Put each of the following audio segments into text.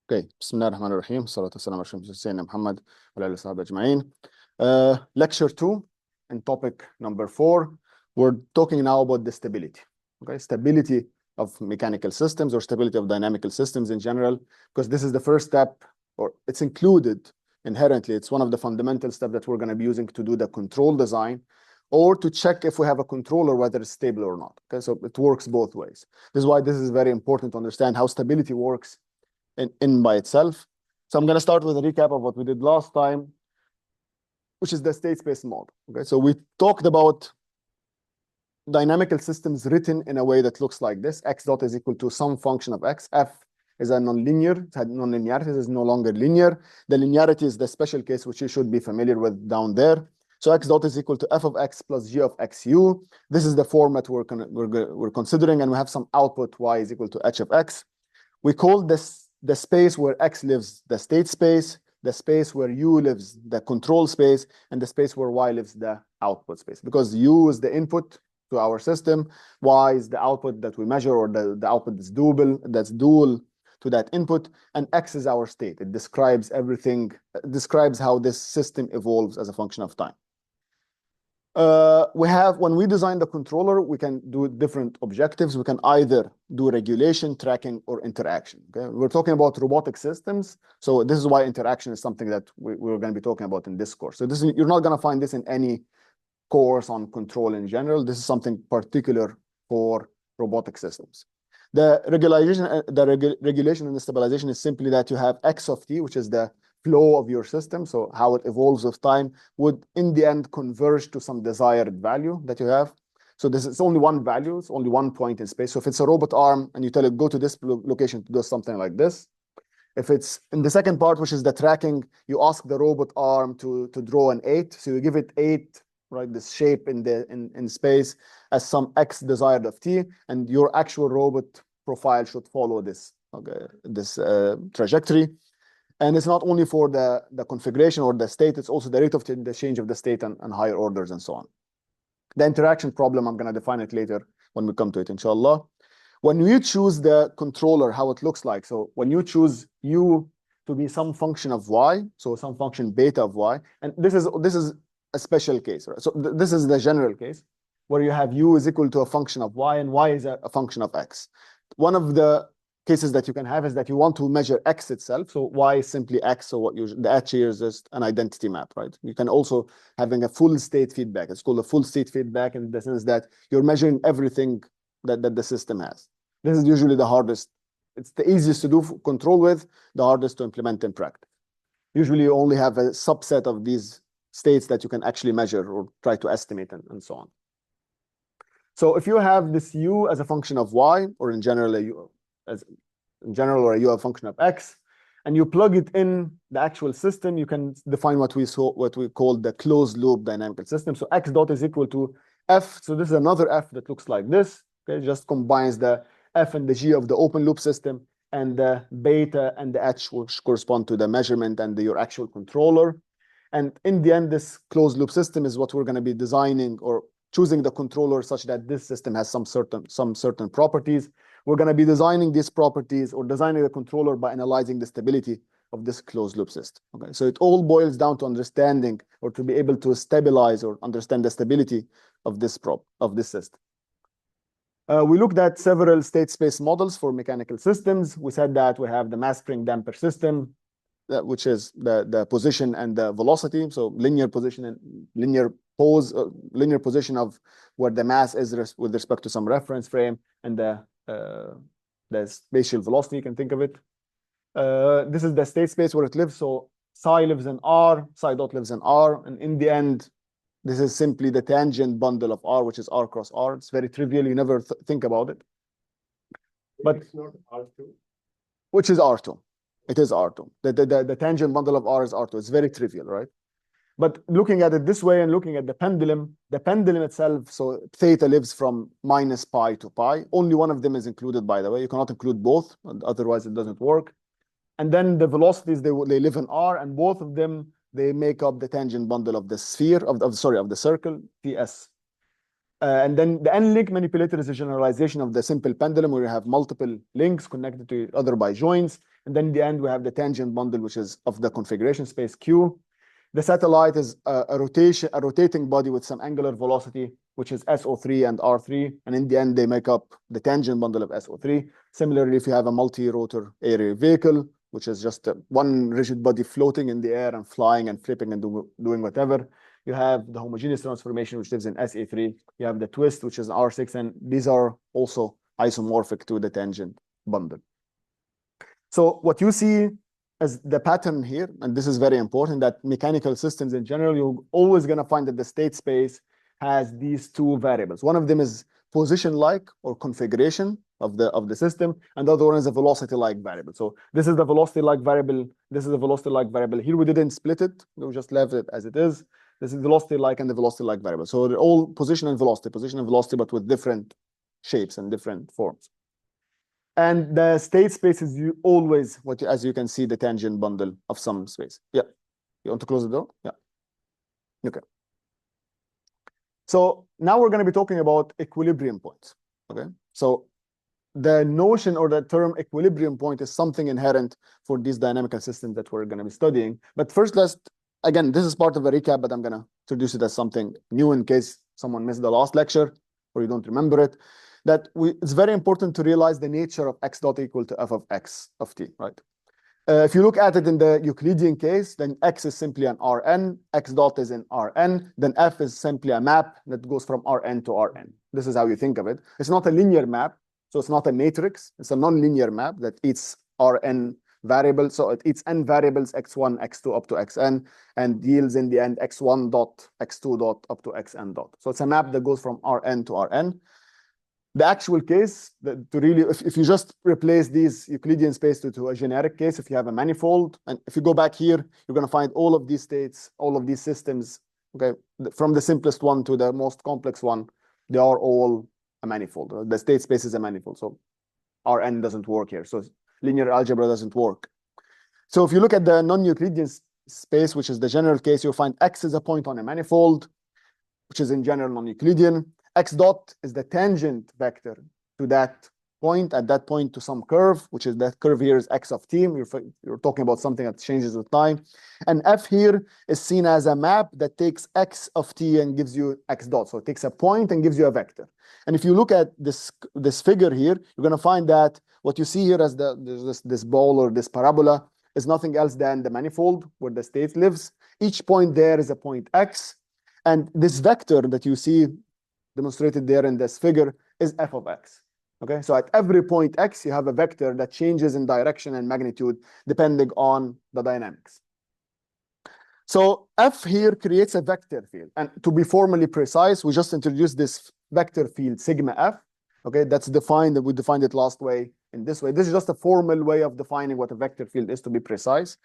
Okay, Bismillah ar-Rahman ar-Rahim. Salatu wassalam ala Sayyidina Muhammad wa ala alihi wa sahbihi ajma'in. Lecture 2 and topic number 4. We're talking now about the stability. Okay, stability of mechanical systems or stability of dynamical systems in general, because this is the first step, or it's included inherently. It's one of the fundamental steps that we're going to be using to do the control design or to check if we have a controller, whether it's stable or not. Okay, so it works both ways. This is why this is very important to understand how stability works in by itself. So I'm going to start with a recap of what we did last time, which is the state space model. Okay, so we talked about dynamical systems written in a way that looks like this. X dot is equal to some function of X. F is a nonlinear. It had nonlinearity. It is no longer linear. The linearity is the special case, which you should be familiar with down there. So X dot is equal to F of X plus G of XU. This is the format we're considering, and we have some output Y is equal to H of X. We call this the space where X lives the state space, the space where U lives the control space, and the space where Y lives the output space. Because U is the input to our system, Y is the output that we measure, or the output that's dual to that input, and X is our state. It describes everything, describes how this system evolves as a function of time. When we design the controller, we can do different objectives. We can either do regulation, tracking, or interaction. Okay, we're talking about robotic systems, so this is why interaction is something that we're going to be talking about in this course. So you're not going to find this in any course on control in general. This is something particular for robotic systems. The regulation and the stabilization is simply that you have X of t, which is the flow of your system, so how it evolves with time, would in the end converge to some desired value that you have. So this is only one value, it's only one point in space. So if it's a robot arm and you tell it go to this location to do something like this, if it's in the second part, which is the tracking, you ask the robot arm to draw an 8, so you give it 8, right, this shape in space as some X desired of t, and your actual robot profile should follow this, okay, this trajectory. And it's not only for the configuration or the state, it's also the rate of the change of the state and higher orders and so on. The interaction problem, I'm going to define it later when we come to it, inshallah. When you choose the controller, how it looks like, so when you choose U to be some function of Y, so some function beta of Y, and this is a special case, right? So this is the general case, where you have U is equal to a function of Y, and Y is a function of X. One of the cases that you can have is that you want to measure X itself. So Y is simply X. So the H here is just an identity map, right? You can also having a full state feedback. It's called a full state feedback in the sense that you're measuring everything that the system has. This is usually the hardest. It's the easiest to do control with, the hardest to implement in practice. Usually you only have a subset of these states that you can actually measure or try to estimate and so on. So if you have this U as a function of Y, or in general a U a function of X, and you plug it in the actual system, you can define what we call the closed loop dynamical system. So X dot is equal to F. So this is another F that looks like this. Okay, just combines the F and the G of the open loop system, and the beta and the H, which correspond to the measurement and your actual controller. And in the end, this closed loop system is what we're going to be designing or choosing the controller such that this system has some certain properties. We're going to be designing these properties or designing the controller by analyzing the stability of this closed loop system. Okay, so it all boils down to understanding or to be able to stabilize or understand the stability of this system. We looked at several state space models for mechanical systems. We said that we have the mass spring damper system, which is the position and the velocity. So linear position and linear position of where the mass is with respect to some reference frame, and the spatial velocity, you can think of it. This is the state space where it lives. So psi lives in R, psi dot lives in R, and in the end, this is simply the tangent bundle of R, which is R cross R. It's very trivial. You never think about it. But it's not R2. Which is R2. It is R2. The tangent bundle of R is R2. It's very trivial, right? But looking at it this way and looking at the pendulum itself, so theta lives from minus pi to pi. Only one of them is included, by the way. You cannot include both, otherwise it doesn't work. And then the velocities, they live in R, and both of them, they make up the tangent bundle of the sphere, of the circle, Ts. And then the n-link manipulator is a generalization of the simple pendulum, where you have multiple links connected to each other by joints. And then in the end, we have the tangent bundle, which is of the configuration space Q. The satellite is a rotating body with some angular velocity, which is SO3 and R3. And in the end, they make up the tangent bundle of SO3. Similarly, if you have a multi-rotor aerial vehicle, which is just one rigid body floating in the air and flying and flipping and doing whatever, you have the homogeneous transformation, which lives in SE3. You have the twist, which is R6. And these are also isomorphic to the tangent bundle. So what you see as the pattern here, and this is very important, that mechanical systems in general, you're always going to find that the state space has these two variables. One of them is position-like or configuration of the system, and the other one is a velocity-like variable. So this is the velocity-like variable. This is the velocity-like variable. Here we didn't split it. We just left it as it is. This is velocity-like and the velocity-like variable. So they're all position and velocity, but with different shapes and different forms. And the state space is always, as you can see, the tangent bundle of some space. Yeah. You want to close the door? Yeah. Okay. So now we're going to be talking about equilibrium points. Okay. So the notion or the term equilibrium point is something inherent for these dynamical systems that we're going to be studying. But first, again, this is part of a recap, but I'm going to introduce it as something new in case someone missed the last lecture or you don't remember it. It's very important to realize the nature of x dot equal to f of x of t, right? If you look at it in the Euclidean case, then x is simply an Rn, x dot is in Rn, then f is simply a map that goes from Rn to Rn. This is how you think of it. It's not a linear map, so it's not a matrix. It's a non-linear map that eats Rn variables, so it eats n variables, x1, x2, up to xn, and yields in the end x1 dot, x2 dot, up to xn dot. So it's a map that goes from Rn to Rn. The actual case, if you just replace these Euclidean space to a generic case, if you have a manifold, and if you go back here, you're going to find all of these states, all of these systems, okay, from the simplest one to the most complex one, they are all a manifold. The state space is a manifold, so Rn doesn't work here. So linear algebra doesn't work. So if you look at the non-Euclidean space, which is the general case, you'll find x is a point on a manifold, which is in general non-Euclidean. X dot is the tangent vector to that point, at that point to some curve, which is that curve here is x of t. You're talking about something that changes with time. And f here is seen as a map that takes x of t and gives you x dot. So it takes a point and gives you a vector. And if you look at this figure here, you're going to find that what you see here as this ball or this parabola is nothing else than the manifold where the state lives. Each point there is a point x. And this vector that you see demonstrated there in this figure is f of x. Okay, so at every point x, you have a vector that changes in direction and magnitude depending on the dynamics. So f here creates a vector field. And to be formally precise, we just introduced this vector field sigma f. Okay, that's defined, we defined it last way in this way. This is just a formal way of defining what a vector field is, to be precise.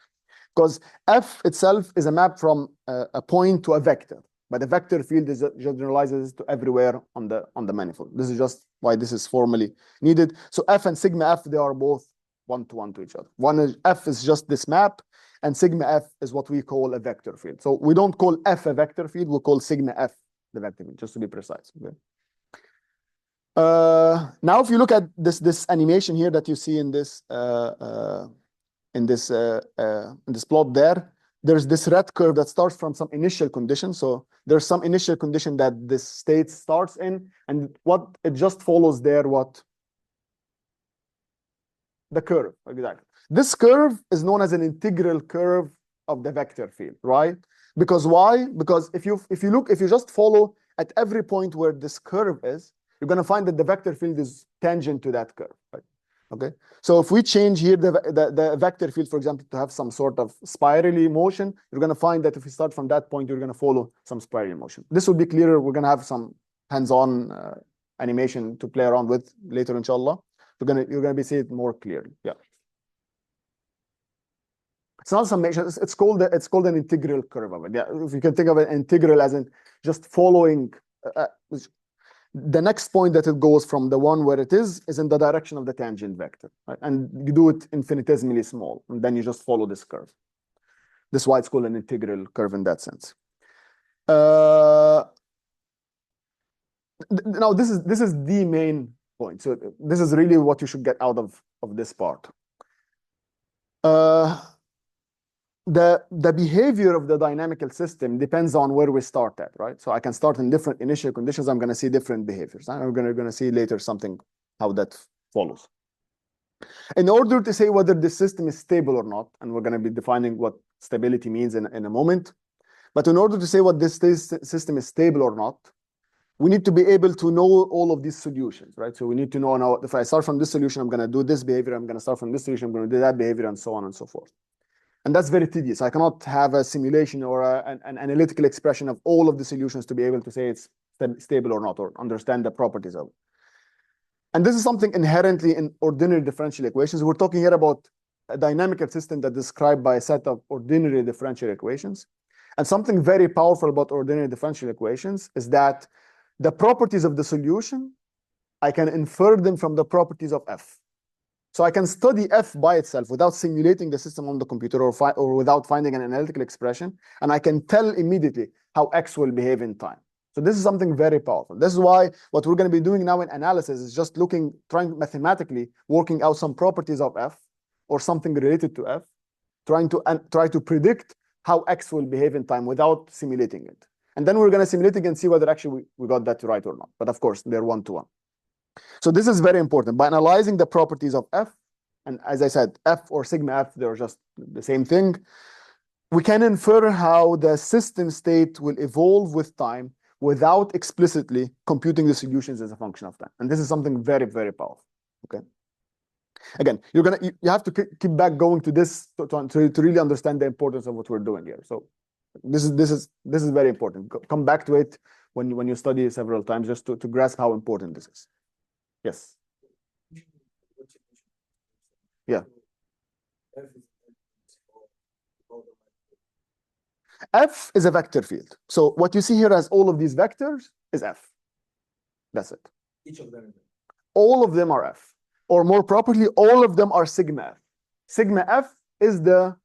Because f itself is a map from a point to a vector. But the vector field generalizes to everywhere on the manifold. This is just why this is formally needed. So f and sigma f, they are both one-to-one to each other. F is just this map, and sigma f is what we call a vector field. So we don't call f a vector field, we call sigma f the vector field, just to be precise. Okay. Now, if you look at this animation here that you see in this plot there's this red curve that starts from some initial condition. So there's some initial condition that this state starts in, and what it just follows there, the curve, exactly. This curve is known as an integral curve of the vector field, right? Because why? Because if you just follow at every point where this curve is, you're going to find that the vector field is tangent to that curve, right? Okay, so if we change here the vector field, for example, to have some sort of spirally motion, you're going to find that if you start from that point, you're going to follow some spiral motion. This will be clearer. We're going to have some hands-on animation to play around with later, inshallah. You're going to be seeing it more clearly. Yeah, it's not summation. It's called an integral curve of it. Yeah, if you can think of an integral as in just following. The next point that it goes from the one where it is in the direction of the tangent vector, right? And you do it infinitesimally small, and then you just follow this curve. This is why it's called an integral curve in that sense. Now this is the main point. So this is really what you should get out of this part. the behavior of the dynamical system depends on where we start at, right? So I can start in different initial conditions. I'm going to see different behaviors. I'm going to see later something how that follows. In order to say whether the system is stable or not, and we're going to be defining what stability means in a moment, but in order to say what this system is stable or not, we need to be able to know all of these solutions, right? So we need to know now, if I start from this solution, I'm going to do this behavior. I'm going to start from this solution. I'm going to do that behavior, and so on and so forth. And that's very tedious. I cannot have a simulation or an analytical expression of all of the solutions to be able to say it's stable or not, or understand the properties of it. And this is something inherently in ordinary differential equations. We're talking here about a dynamical system that's described by a set of ordinary differential equations. And something very powerful about ordinary differential equations is that the properties of the solution, I can infer them from the properties of f. So I can study f by itself without simulating the system on the computer or without finding an analytical expression, and I can tell immediately how x will behave in time. So this is something very powerful. This is why what we're going to be doing now in analysis is just trying mathematically, working out some properties of f or something related to f, try to predict how x will behave in time without simulating it. And then we're going to simulate it and see whether actually we got that right or not. But of course, they're one-to-one. So this is very important. By analyzing the properties of f, and as I said, f or sigma f, they're just the same thing, we can infer how the system state will evolve with time without explicitly computing the solutions as a function of time. And this is something very, very powerful. Okay. Again, you have to keep back going to this to really understand the importance of what we're doing here. So this is very important. Come back to it when you study several times just to grasp how important this is. Yes. Yeah. F is a vector field. So what you see here as all of these vectors is F. That's it. Each of them. All of them are F. Or more properly, all of them are sigma F. Sigma F is the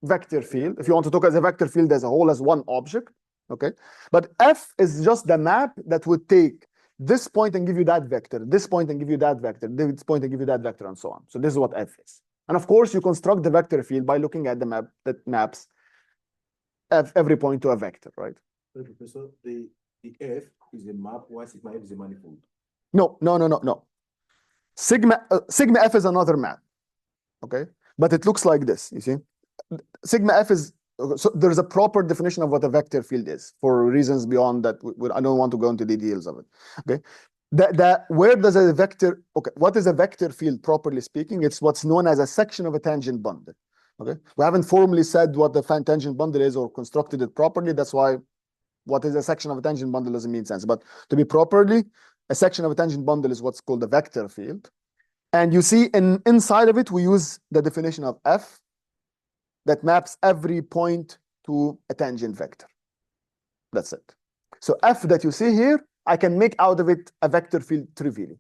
vector field. If you want to talk as a vector field as a whole, as one object, okay? But F is just the map that would take this point and give you that vector, this point and give you that vector, this point and give you that vector, and so on. So this is what F is. And of course, you construct the vector field by looking at the map that maps every point to a vector, right? So Professor, the F is a map, while sigma F is a manifold. No. Sigma F is another map, okay? But it looks like this, you see? Sigma F is, so there's a proper definition of what a vector field is for reasons beyond that. I don't want to go into the details of it, okay? Where does a vector, okay, what is a vector field properly speaking? It's what's known as a section of a tangent bundle, okay? We haven't formally said what the tangent bundle is or constructed it properly. That's why what is a section of a tangent bundle doesn't mean sense. But to be properly, a section of a tangent bundle is what's called a vector field. And you see inside of it, we use the definition of F that maps every point to a tangent vector. That's it. So F that you see here, I can make out of it a vector field trivially.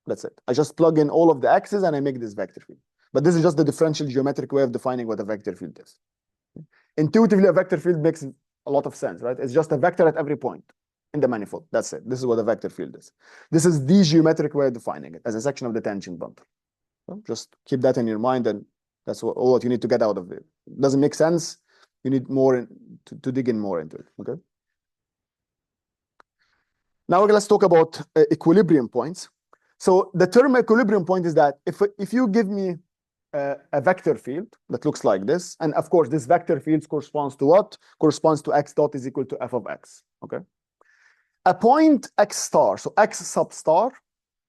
That's it. I just plug in all of the x's and I make this vector field. But this is just the differential geometric way of defining what a vector field is. Intuitively, a vector field makes a lot of sense, right? It's just a vector at every point in the manifold. That's it. This is what a vector field is. This is the geometric way of defining it as a section of the tangent bundle. So just keep that in your mind, and that's all what you need to get out of it. Doesn't make sense. You need more to dig in more into it. Okay. Now let's talk about equilibrium points. So the term equilibrium point is that if you give me a vector field that looks like this, and of course this vector field corresponds to what? Corresponds to x dot is equal to f of x. Okay. A point x star, so x sub star,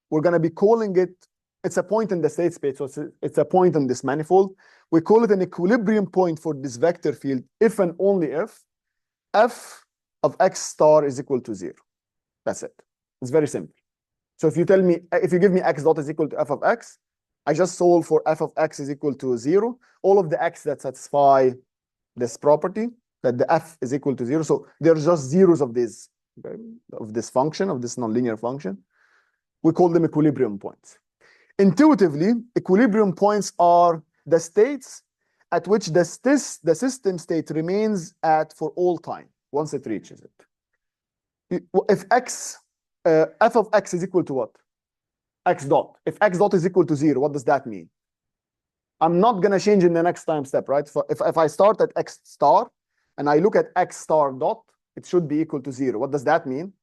we're going to be calling it. It's a point in the state space, so it's a point in this manifold. We call it an equilibrium point for this vector field if and only if f of x star is equal to 0. That's it. It's very simple. So if you give me x dot is equal to f of x, I just solve for f of x is equal to 0. All of the x that satisfy this property, that the f is equal to 0. So there's just zeros of this, okay, of this function, of this nonlinear function. We call them equilibrium points. Intuitively, equilibrium points are the states at which the system state remains at for all time once it reaches it. If f of x is equal to what? X dot. If x dot is equal to 0, what does that mean? I'm not going to change in the next time step, right? If I start at x star and I look at x star dot, it should be equal to 0. What does that mean?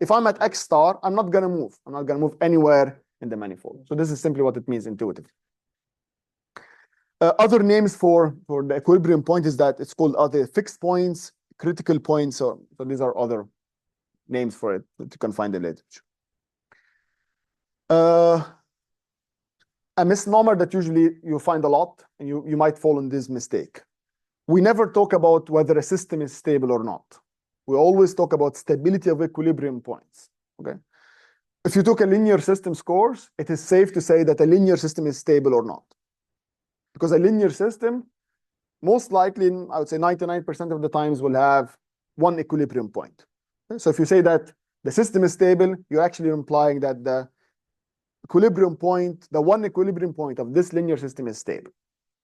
If I'm at x star, I'm not going to move. I'm not going to move anywhere in the manifold. So this is simply what it means intuitively. Other names for the equilibrium point is that it's called other fixed points, critical points. So these are other names for it that you can find in the literature. A misnomer that usually you find a lot, and you might fall in this mistake. We never talk about whether a system is stable or not. We always talk about stability of equilibrium points, okay? If you took a linear systems course, it is safe to say that a linear system is stable or not. Because a linear system, most likely, I would say 99% of the times, will have one equilibrium point. Okay? So if you say that the system is stable, you're actually implying that the equilibrium point, the one equilibrium point of this linear system is stable.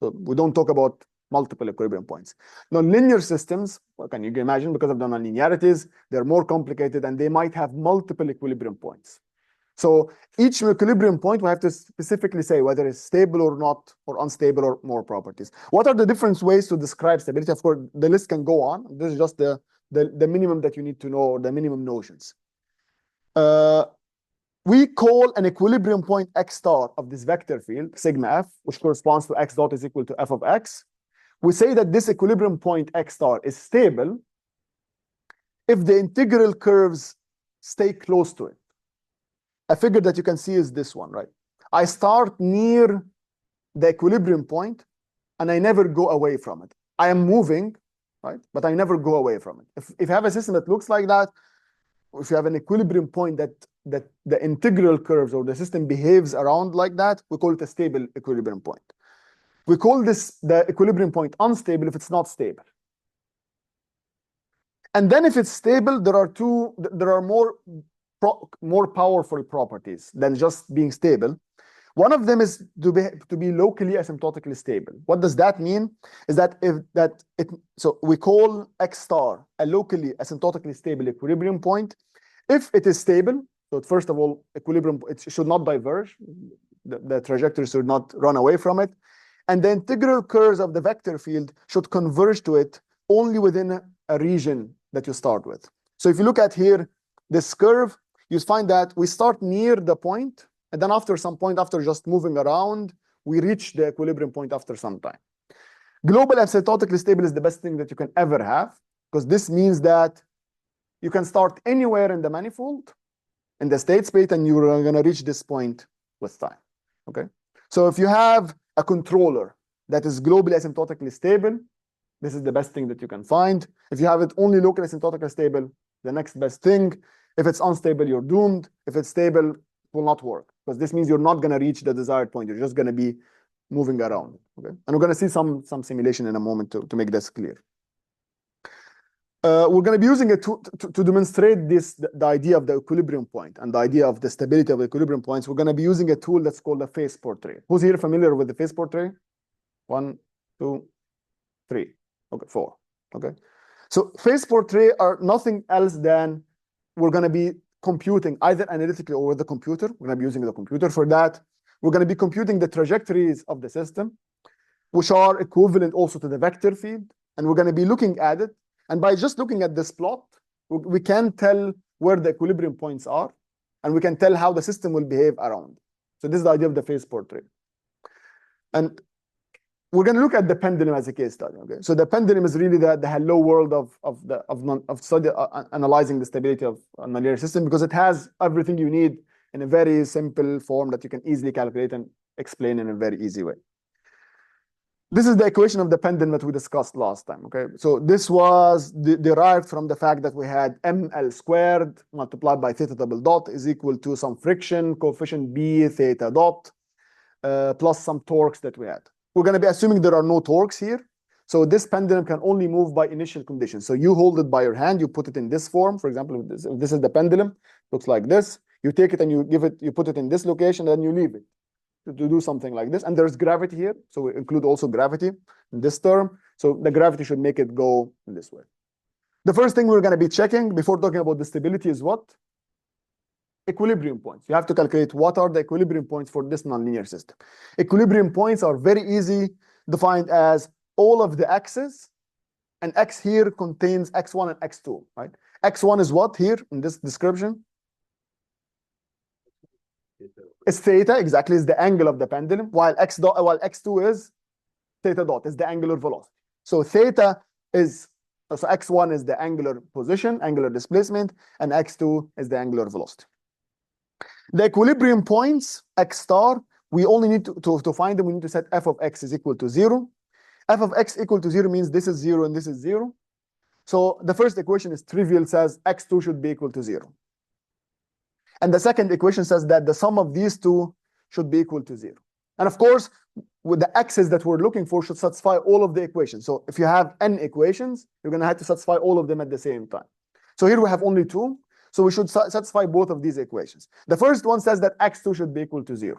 So we don't talk about multiple equilibrium points. Non-linear systems, well, can you imagine, because of the nonlinearities, they're more complicated and they might have multiple equilibrium points. So each equilibrium point, we have to specifically say whether it's stable or not, or unstable, or more properties. What are the different ways to describe stability? Of course, the list can go on. This is just the minimum that you need to know, or the minimum notions. We call an equilibrium point x star of this vector field, sigma f, which corresponds to x dot is equal to f of x. We say that this equilibrium point x star is stable if the integral curves stay close to it. A figure that you can see is this one, right? I start near the equilibrium point and I never go away from it. I am moving, right? But I never go away from it. If you have a system that looks like that, if you have an equilibrium point that the integral curves or the system behaves around like that, we call it a stable equilibrium point. We call this the equilibrium point unstable if it's not stable. And then if it's stable, there are more powerful properties than just being stable. One of them is to be locally asymptotically stable. What does that mean? Is that so we call x star a locally asymptotically stable equilibrium point if it is stable. So first of all, equilibrium, it should not diverge. The trajectory should not run away from it. And the integral curves of the vector field should converge to it only within a region that you start with. So if you look at here, this curve, you find that we start near the point, and then after some point, after just moving around, we reach the equilibrium point after some time. Global asymptotically stable is the best thing that you can ever have, because this means that you can start anywhere in the manifold, in the state space, and you're going to reach this point with time, okay? So if you have a controller that is globally asymptotically stable, this is the best thing that you can find. If you have it only locally asymptotically stable, the next best thing. If it's unstable, you're doomed. If it's stable, it will not work, because this means you're not going to reach the desired point. You're just going to be moving around, okay? And we're going to see some simulation in a moment to make this clear. We're going to be using it to demonstrate the idea of the equilibrium point and the idea of the stability of equilibrium points. We're going to be using a tool that's called a phase portrait. Who's here familiar with the phase portrait? 1, 2, 3. Okay, 4. Okay. So phase portrait are nothing else than we're going to be computing either analytically or with the computer. We're going to be using the computer for that. We're going to be computing the trajectories of the system, which are equivalent also to the vector field. And we're going to be looking at it. And by just looking at this plot, we can tell where the equilibrium points are, and we can tell how the system will behave around. So this is the idea of the phase portrait. And we're going to look at the pendulum as a case study. Okay, so the pendulum is really the hello world of analyzing the stability of a nonlinear system, because it has everything you need in a very simple form that you can easily calculate and explain in a very easy way. This is the equation of the pendulum that we discussed last time, okay? So this was derived from the fact that we had ml squared multiplied by theta double dot is equal to some friction coefficient b theta dot plus some torques that we had. We're going to be assuming there are no torques here. So this pendulum can only move by initial conditions. So you hold it by your hand, you put it in this form. For example, if this is the pendulum, looks like this. You take it and you put it in this location, and then you leave it to do something like this. And there's gravity here. So we include also gravity in this term. So the gravity should make it go in this way. The first thing we're going to be checking before talking about the stability is what? equilibrium points. You have to calculate what are the equilibrium points for this nonlinear system. Equilibrium points are very easy, defined as all of the x's, and x here contains x1 and x2, right? x1 is what here in this description? It's theta, exactly, is the angle of the pendulum, while x2 is theta dot, is the angular velocity. So theta is, so x1 is the angular position, angular displacement, and x2 is the angular velocity. The equilibrium points, x star, we only need to find them, we need to set f of x is equal to 0. F of x equal to 0 means this is 0 and this is 0. So the first equation is trivial, says x2 should be equal to 0. And the second equation says that the sum of these two should be equal to 0. And of course, with the x's that we're looking for should satisfy all of the equations. So if you have n equations, you're going to have to satisfy all of them at the same time. So here we have only 2. So we should satisfy both of these equations. The first one says that x2 should be equal to 0,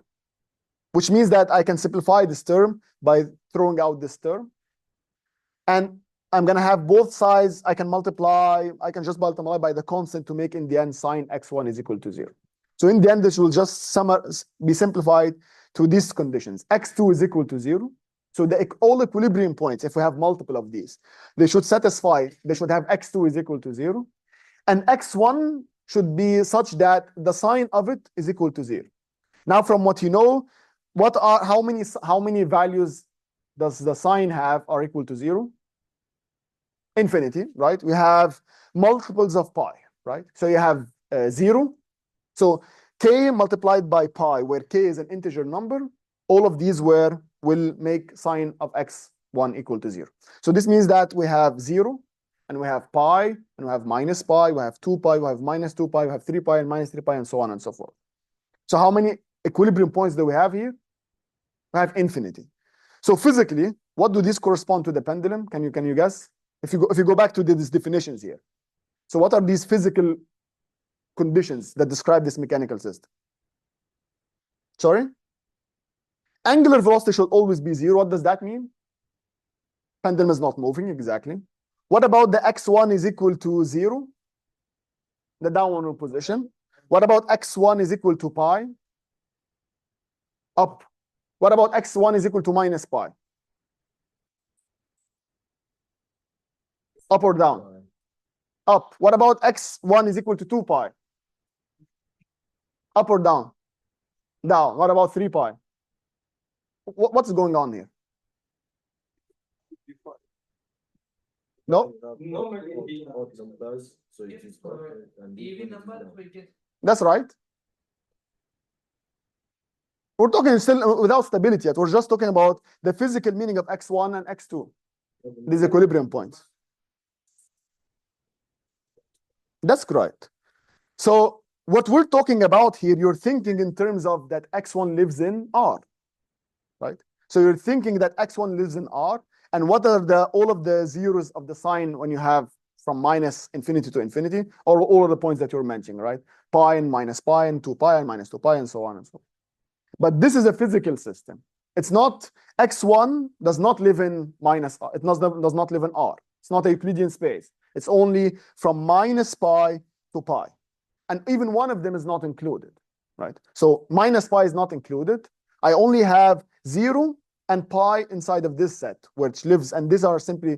which means that I can simplify this term by throwing out this term. And I'm going to have both sides. I can just multiply by the constant to make in the end sine x1 is equal to 0. So in the end, this will just be simplified to these conditions. x2 is equal to 0. So all equilibrium points, if we have multiple of these, they should have x2 is equal to 0. And x1 should be such that the sine of it is equal to 0. Now, from what you know, how many values does the sine have are equal to 0? Infinity, right? We have multiples of pi, right? So you have 0. So k multiplied by pi, where k is an integer number, all of these will make sine of x1 equal to 0. So this means that we have 0, and we have pi, and we have minus pi, we have 2 pi, we have minus 2 pi, we have 3 pi and minus 3 pi, and so on and so forth. So how many equilibrium points do we have here? We have infinity. So physically, what do these correspond to the pendulum? Can you guess? If you go back to these definitions here. So what are these physical conditions that describe this mechanical system? Sorry? Angular velocity should always be 0. What does that mean? Pendulum is not moving, exactly. What about the x1 is equal to 0? The downward position. What about x1 is equal to pi? Up. What about x1 is equal to minus pi? Up or down? Up. What about x1 is equal to 2 pi? Up or down? Down. What about 3 pi? What's going on here? No? That's right. We're talking still without stability yet. We're just talking about the physical meaning of x1 and x2. These equilibrium points. That's correct. So what we're talking about here, you're thinking in terms of that x1 lives in R, right? So you're thinking that x1 lives in R, and what are all of the zeros of the sign when you have from minus infinity to infinity, or all of the points that you're mentioning, right? Pi and minus pi and 2 pi and minus 2 pi and so on and so on. But this is a physical system. It's not, x1 does not live in minus R. It does not live in R. It's not a Euclidean space. It's only from minus pi to pi. And even one of them is not included, right? So minus pi is not included. I only have 0 and pi inside of this set, which lives, and these are simply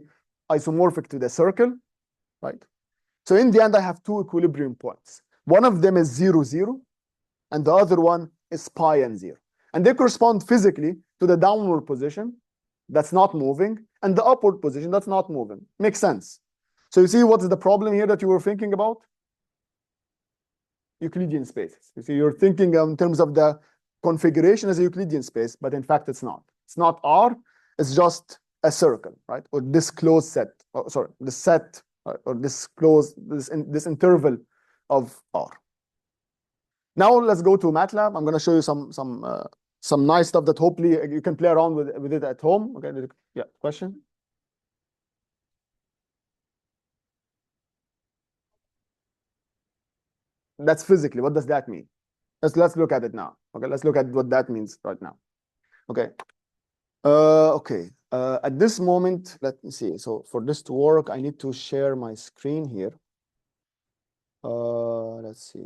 isomorphic to the circle, right? So in the end, I have 2 equilibrium points. One of them is 0, 0, and the other one is pi and 0. And they correspond physically to the downward position that's not moving and the upward position that's not moving. Makes sense. So you see what is the problem here that you were thinking about? Euclidean spaces. You see, you're thinking in terms of the configuration as a Euclidean space, but in fact, it's not. It's not R. It's just a circle, right? Or this closed set. The set or this closed this interval of R. Now let's go to MATLAB. I'm going to show you some nice stuff that hopefully you can play around with it at home. Okay. Yeah. Question. That's physically. What does that mean? Let's look at it now. Okay. Let's look at what that means right now. Okay. Okay. At this moment, let me see. So for this to work, I need to share my screen here. Let's see.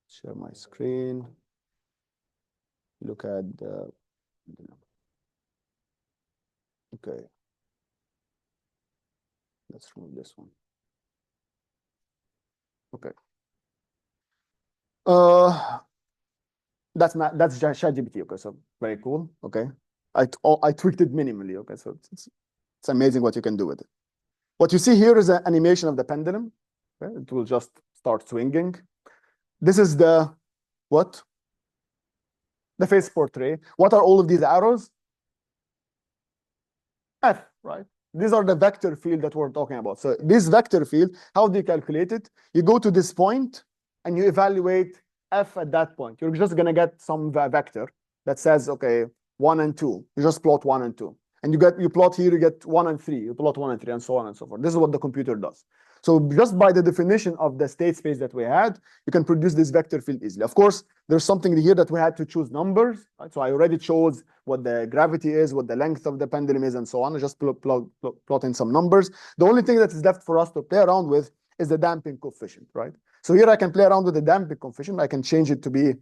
Share my screen. Look at the. Okay. Let's remove this one. Okay. That's ChatGPT. Okay, so very cool. Okay, I tweaked it minimally. Okay, so it's amazing what you can do with it. What you see here is an animation of the pendulum. Okay? It will just start swinging. This is the what? The phase portrait. What are all of these arrows? F, right? These are the vector field that we're talking about. So this vector field, how do you calculate it? You go to this point and you evaluate F at that point. You're just going to get some vector that says, okay, 1 and 2. You just plot 1 and 2. And you plot here, you get 1 and 3. You plot 1 and 3, and so on and so forth. This is what the computer does. So just by the definition of the state space that we had, you can produce this vector field easily. Of course, there's something here that we had to choose numbers. Right? So I already chose what the gravity is, what the length of the pendulum is, and so on. I just plot in some numbers. The only thing that is left for us to play around with is the damping coefficient, right? So here I can play around with the damping coefficient. I can change it to be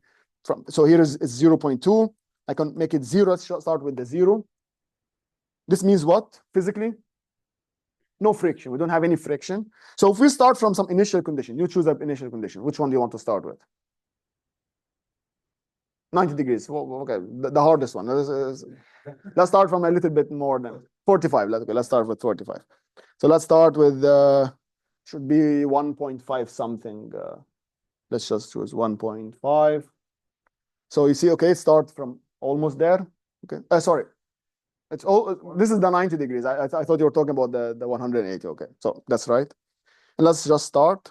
from, so here is 0.2. I can make it 0. Let's start with the 0. This means what physically? No friction. We don't have any friction. So if we start from some initial condition, you choose an initial condition. Which one do you want to start with? 90 degrees. Well, okay, the hardest one. Let's start from a little bit more than 45. Let's start with 45. So let's start with should be 1.5 something. Let's just choose 1.5. So you see, okay, start from almost there. Okay, sorry. It's all. This is the 90 degrees. I thought you were talking about the 180. Okay, so that's right. And let's just start.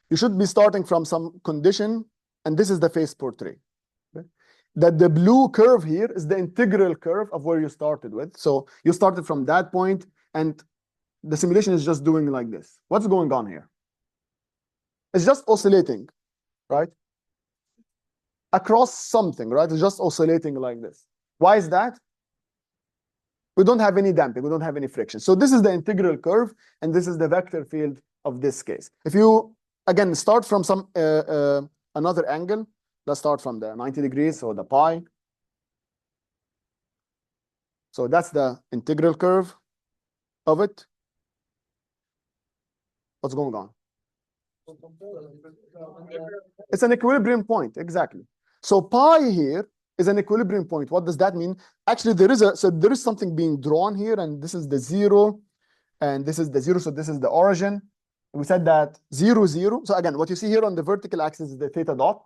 You should be starting from some condition, and this is the phase portrait. Okay? That the blue curve here is the integral curve of where you started with. So you started from that point, and the simulation is just doing like this. What's going on here? It's just oscillating, right? Across something, right? It's just oscillating like this. Why is that? We don't have any damping. We don't have any friction. So this is the integral curve, and this is the vector field of this case. If you, again, start from some another angle, let's start from the 90 degrees, so the pi. So that's the integral curve of it. What's going on? It's an equilibrium point, exactly. So pi here is an equilibrium point. What does that mean? Actually, there is something being drawn here, and this is the 0, and this is the 0, so this is the origin. We said that 0, 0. So again, what you see here on the vertical axis is the theta dot.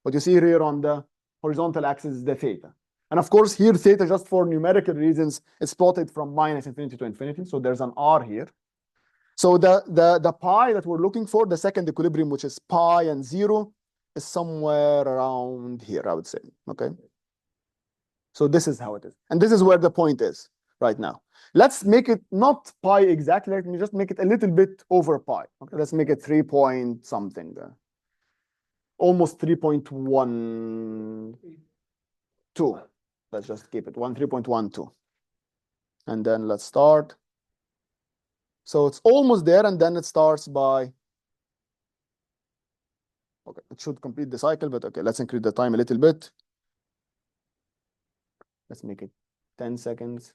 What you see here on the horizontal axis is the theta. And of course, here theta, just for numerical reasons, is plotted from -infinity to infinity. So there's an r here. So the pi that we're looking for, the second equilibrium, which is pi and 0, is somewhere around here, I would say. Okay. So this is how it is. And this is where the point is right now. Let's make it not pi exactly. Let me just make it a little bit over pi. Okay, let's make it 3 point something. Almost 3.12. Let's just keep it 3.12. And then let's start. So it's almost there, and then it starts by, okay, it should complete the cycle, but okay, let's increase the time a little bit. Let's make it 10 seconds.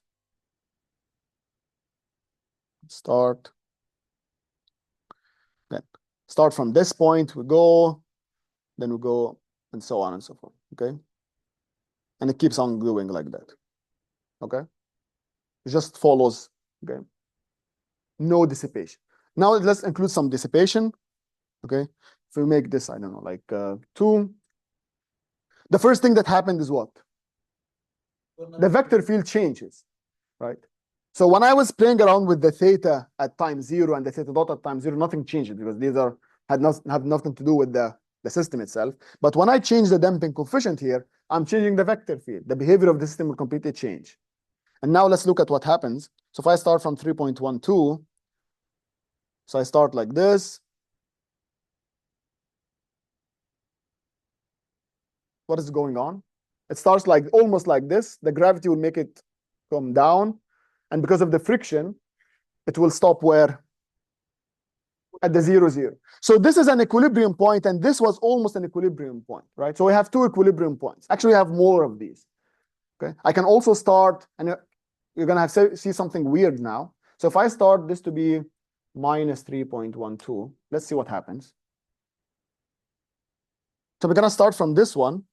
Start. Then start from this point, we go, then we go, and so on and so forth, okay? And it keeps on going like that, okay? It just follows, okay? No dissipation. Now let's include some dissipation, okay? If we make this, I don't know, like 2. The first thing that happened is what? The vector field changes, right? So when I was playing around with the theta at time 0 and the theta dot at time 0, nothing changed because these have nothing to do with the system itself. But when I change the damping coefficient here, I'm changing the vector field. The behavior of the system will completely change. And now let's look at what happens. So if I start from 3.12, so I start like this. What is going on? It starts like almost like this. The gravity will make it come down. And because of the friction, it will stop where? at the 0, 0. So this is an equilibrium point, and this was almost an equilibrium point, right? So we have two equilibrium points. Actually, we have more of these. Okay, I can also start, and you're gonna have to see something weird now. So if I start this to be minus 3.12, let's see what happens. So we're gonna start from this one.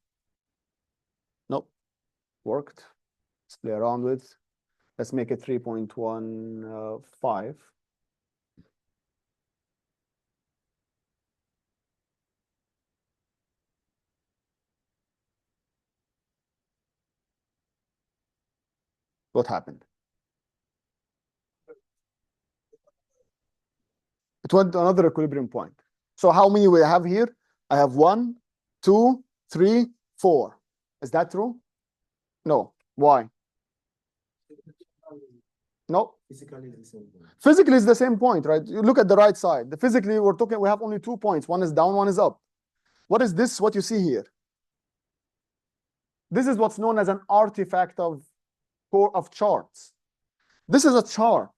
Nope, worked. Let's play around with. Let's make it 3.15. What happened? It went to another equilibrium point. So how many we have here? I have 1, 2, 3, 4. Is that true? No. Why? No. Physically, it's the same thing. Physically, it's the same point, right? You look at the right side. Physically, we have only 2 points. One is down, one is up. What is this, what you see here? This is what's known as an artifact of charts. This is a chart,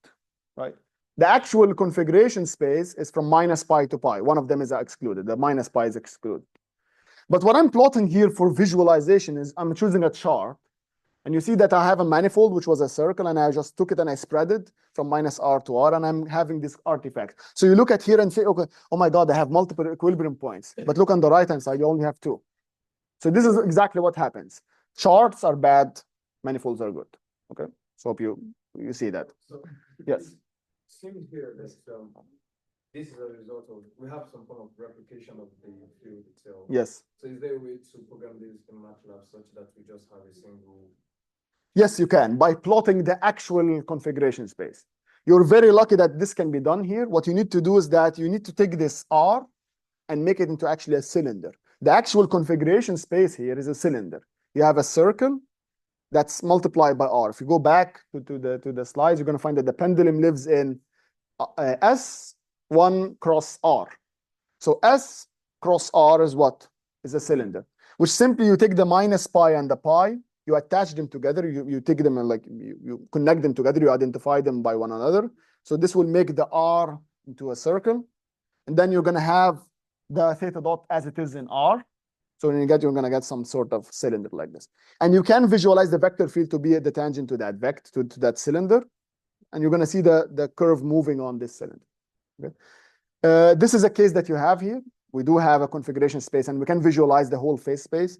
right? The actual configuration space is from minus pi to pi. One of them is excluded. The minus pi is excluded. But what I'm plotting here for visualization is I'm choosing a chart. And you see that I have a manifold, which was a circle, and I just took it and I spread it from minus r to r, and I'm having this artifact. So you look at here and say, okay, oh my God, I have multiple equilibrium points. But look on the right-hand side, you only have 2. So this is exactly what happens. Charts are bad, manifolds are good. Okay, so hope you see that. So Yes. Seems here that this is a result of we have some form of replication of the field itself. Yes. So is there a way to program this in MATLAB such that we just have a single? Yes, you can, by plotting the actual configuration space. You're very lucky that this can be done here. What you need to do is that you need to take this R and make it into actually a cylinder. The actual configuration space here is a cylinder. You have a circle that's multiplied by R. If you go back to the slides, you're going to find that the pendulum lives in S1 cross R. So S cross R is what? Is a cylinder, which simply you take the minus pi and the pi, you attach them together, you take them and like you connect them together, you identify them by one another. So this will make the R into a circle. And then you're going to have the theta dot as it is in R. So when you're going to get some sort of cylinder like this. And you can visualize the vector field to be the tangent to that vector, to that cylinder. And you're going to see the curve moving on this cylinder. Okay? This is a case that you have here. We do have a configuration space, and we can visualize the whole phase space.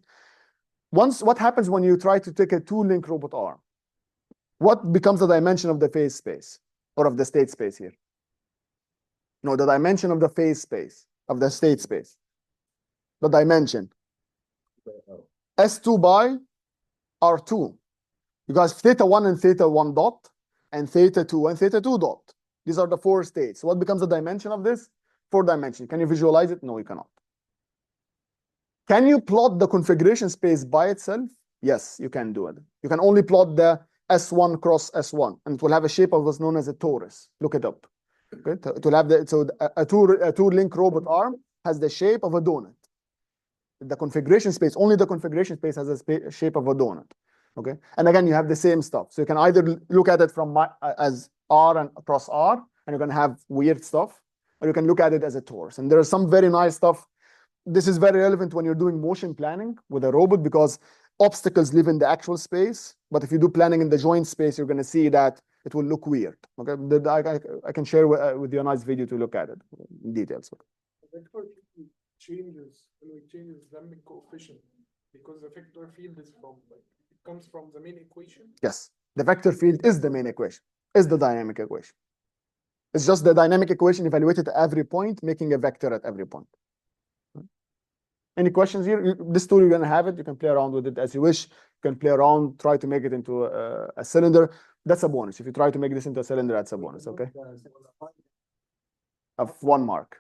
What happens when you try to take a 2-link robot arm? What becomes the dimension of the phase space or of the state space here? No, the dimension of the phase space, of the state space. The dimension. S2 by R2. You guys, theta 1 and theta 1 dot, and theta 2 and theta 2 dot. These are the 4 states. What becomes the dimension of this? 4 dimension. Can you visualize it? No, you cannot. Can you plot the configuration space by itself? Yes, you can do it. You can only plot the S1 cross S1, and it will have a shape of what's known as a torus. Look it up. Okay, it will have a two-link robot arm has the shape of a donut. The configuration space, only the configuration space has a shape of a donut. Okay, and again, you have the same stuff. So you can either look at it from as R and across R, and you're going to have weird stuff, or you can look at it as a torus. And there is some very nice stuff. This is very relevant when you're doing motion planning with a robot, because obstacles live in the actual space. But if you do planning in the joint space, you're going to see that it will look weird. Okay, I can share with you a nice video to look at it in details. Changes when we change the dynamic coefficient, because the vector field is from it comes from the main equation. Yes, the vector field is the main equation, is the dynamic equation. It's just the dynamic equation evaluated at every point, making a vector at every point. Any questions here? This tool, you're going to have it. You can play around with it as you wish. You can play around, try to make it into a cylinder. That's a bonus. If you try to make this into a cylinder, that's a bonus, okay? Of 1 mark.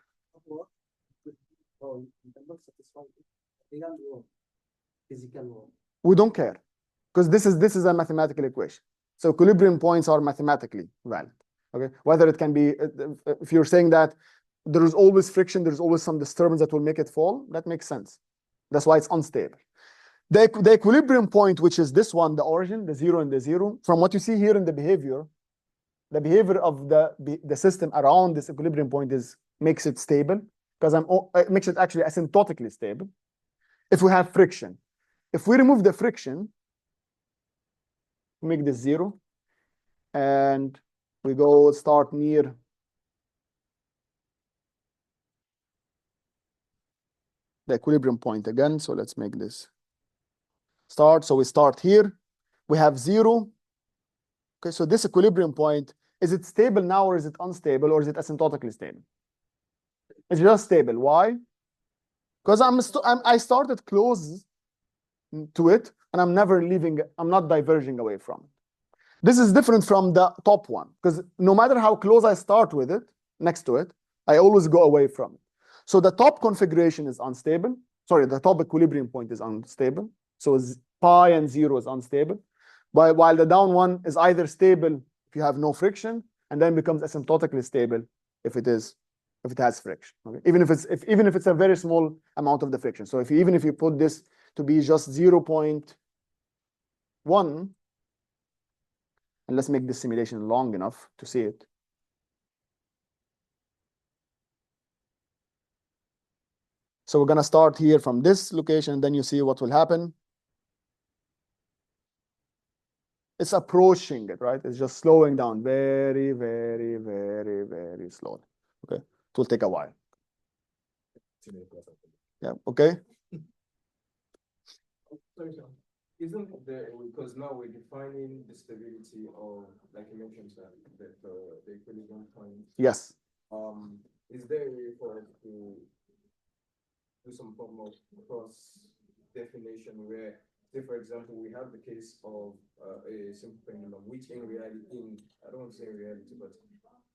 We don't care, because this is a mathematical equation. So equilibrium points are mathematically valid. Okay, whether it can be, if you're saying that there is always friction, there's always some disturbance that will make it fall, that makes sense. That's why it's unstable. The equilibrium point, which is this one, the origin, the 0 and the 0, from what you see here in the behavior, the behavior of the system around this equilibrium point makes it stable, because it makes it actually asymptotically stable. If we have friction, if we remove the friction, we make this 0, and we go start near the equilibrium point again. So let's make this start. So we start here. We have 0. Okay, so this equilibrium point, is it stable now, or is it unstable, or is it asymptotically stable? It's just stable. Why? Because I started close to it, and I'm never leaving. I'm not diverging away from it. This is different from the top one, because no matter how close I start with it, next to it, I always go away from it. So the top configuration is unstable. Sorry, the top equilibrium point is unstable. So pi and 0 is unstable. While the down one is either stable if you have no friction, and then becomes asymptotically stable if it has friction. Okay? Even if it's a very small amount of the friction. So even if you put this to be just 0.1, and let's make this simulation long enough to see it. So we're gonna start here from this location, and then you see what will happen. It's approaching it, right? It's just slowing down very, very, very, very slowly. Okay, it will take a while. Yeah. Okay. Isn't there, because now we're defining the stability of, like you mentioned, sir, the equilibrium point. Yes. Is there a way for us to do some form of cross definition where, say, for example, we have the case of a simple pendulum, which in reality, I don't want to say in reality, but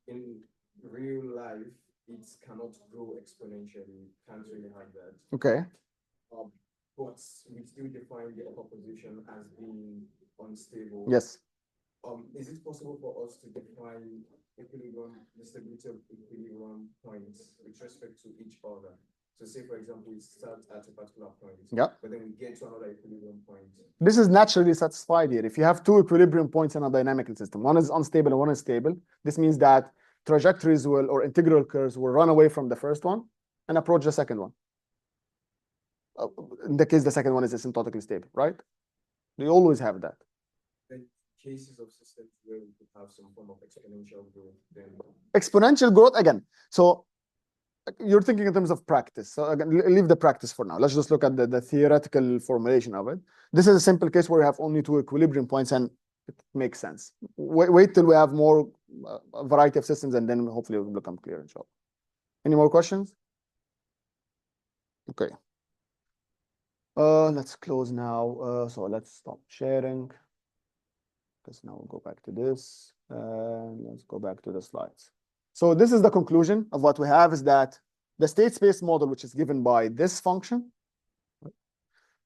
in real life, it cannot grow exponentially, can't really have that. Okay. But we still define the upper position as being unstable. Yes. Is it possible for us to define equilibrium, the stability of equilibrium points with respect to each other? So say, for example, we start at a particular point, Yeah. but then we get to another equilibrium point. This is naturally satisfied here. If you have two equilibrium points in a dynamical system, one is unstable and one is stable, this means that trajectories or integral curves will run away from the first one and approach the second one. In the case the second one is asymptotically stable, right? We always have that. Then cases of systems where we could have some form of exponential growth, then Exponential growth again. So you're thinking in terms of practice. So again, leave the practice for now. Let's just look at the theoretical formulation of it. This is a simple case where you have only two equilibrium points, and it makes sense. Wait till we have more variety of systems, and then hopefully it will become clear, inshallah. Any more questions? Okay. Let's close now. So let's stop sharing. Because now we'll go back to this, and let's go back to the slides. So this is the conclusion of what we have, is that the state space model, which is given by this function,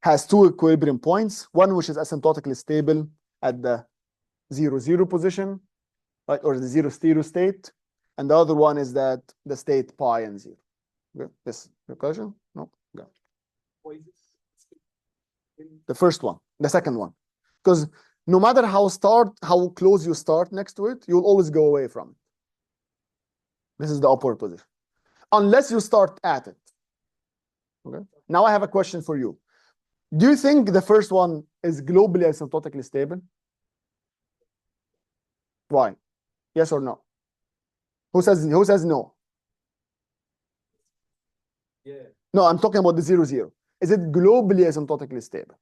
has two equilibrium points, one which is asymptotically stable at the 0, 0 position, right, or the 0 stereo state, and the other one is that the state pi and 0. Okay. Yes, your question? No? Okay. The first one, the second one, because no matter how close you start next to it, you'll always go away from it. This is the upward position, unless you start at it. Okay. Now I have a question for you. Do you think the first one is globally asymptotically stable? Why? Yes or no? Who says no? yeah. No, I'm talking about the 0, 0. Is it globally asymptotically stable?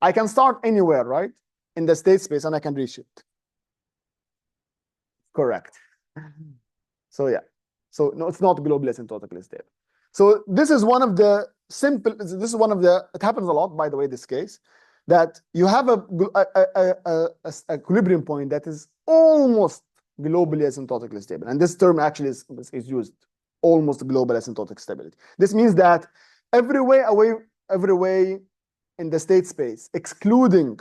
I can start anywhere, right? In the state space, and I can reach it. Correct. So yeah. So no, it's not globally asymptotically stable. So this is one of the it happens a lot, by the way, this case, that you have a equilibrium point that is almost globally asymptotically stable. And this term actually is used, almost global asymptotic stability. This means that every way in the state space, excluding